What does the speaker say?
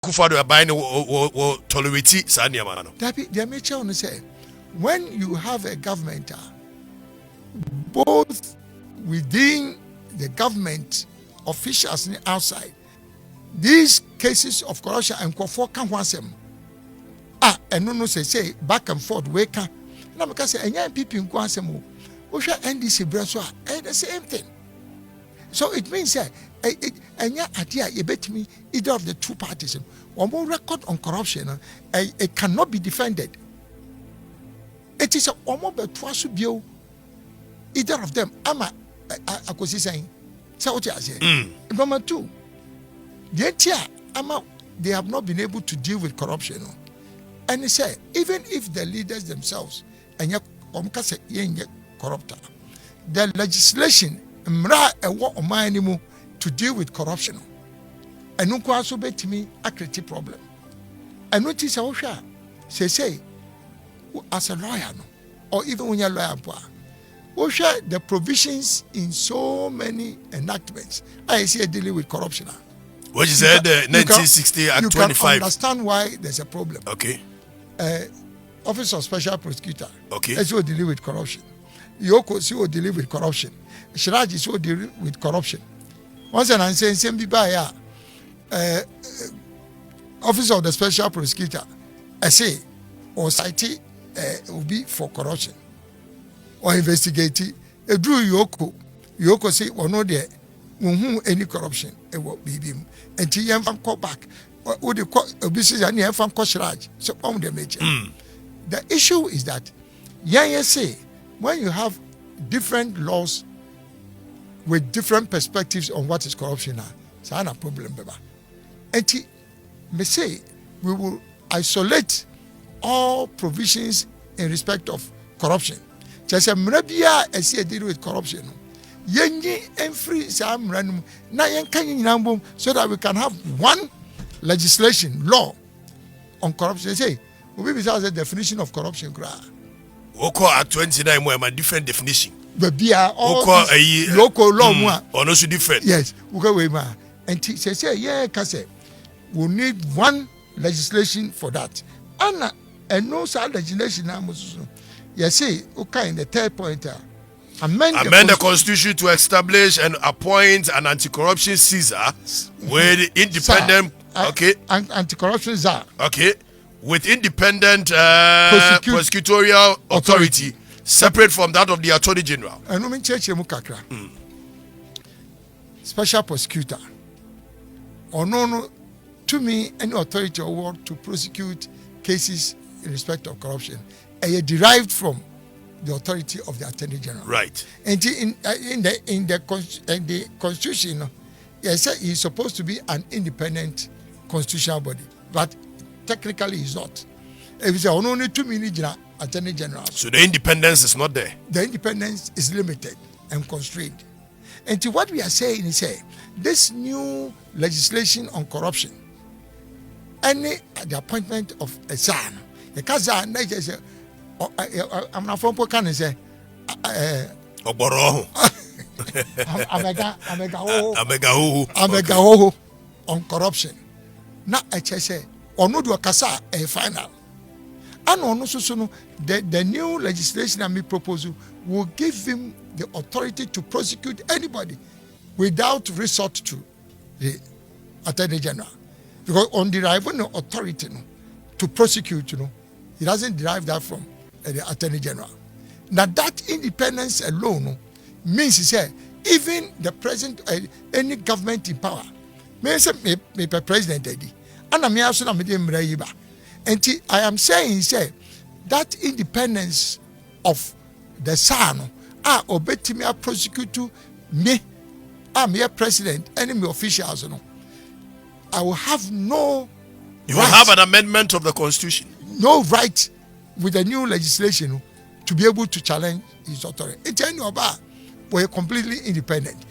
Kufado abaine wo tolerate sanya mano. The nature on say when you have a government, both within the government officials and outside, these cases of corruption and can wansem. And no say back and forth wake up. Now because say any people in kwansem we shall NDC braswa the same thing. So it means that idea you bet me either of the two parties or more record on corruption it cannot be defended. It is a almost but twice bio either of them. Ama I could saying so what I say. Number two, the ama they have not been able to deal with corruption. And they say even if the leaders themselves and corrupt, the legislation to deal with corruption. And no also bet me a critical problem. And notice how say as a lawyer or even when you're a lawyer, the provisions in so many enactments. I see dealing with corruption. What you said, 1960 Act 25. You can understand why there's a problem. Okay. Office of Special Prosecutor. Okay. That's what deal with corruption. Yoko is what deal with corruption. Shiraji is what deal with corruption. Once and I'm saying same people Office of the Special Prosecutor, I say, or cite will be for corruption or investigating. Drew Yoko say or no there any corruption it will be him until you can call back. Would you call business and you have Shiraji? So on the major. The issue is that say when you have different laws with different perspectives on what is corruption, it's not a problem. And me say we will isolate all provisions in respect of corruption. Just a mrabia as you deal with corruption. Yenyi and free some random na yen so that we can have one legislation law on corruption. Say we be the definition of corruption. Oko at 29 more a different definition. But be all local law or also different. Yes, we go away ma. And say yeah, kase we need one legislation for that. And no such legislation now. Yes, say okay in the third point. Amend the constitution to establish and appoint an anti-corruption Caesar with independent anti-corruption czar. Okay. With independent prosecutorial authority separate from that of the Attorney General. And women church mukakra. Special prosecutor. Or no to me any authority or word to prosecute cases in respect of corruption. And derived from the authority of the Attorney General. Right. And in the Constitution, yes, he's supposed to be an independent constitutional body, but technically he's not. If it's only 2 minutes Attorney General. So the independence is not there. The independence is limited and constrained. And to what we are saying is this new legislation on corruption, the appointment of a son, the Kazan, I'm not from Pokan say Oboro. Amega on corruption. Now I say or no do kasa a final. And on also the new legislation and me proposal will give him the authority to prosecute anybody without resort to the Attorney General. Because on deriving the authority to prosecute, he doesn't derive that from the Attorney General. Now that independence alone means he said even the president, any government in power, may say me president Eddie, and I'm also not me and I am saying that independence of the son obey me a prosecute me, I'm your president, enemy officials, I will have no. You will have an amendment of the Constitution. No right with the new legislation to be able to challenge his authority. It's any of we're completely independent.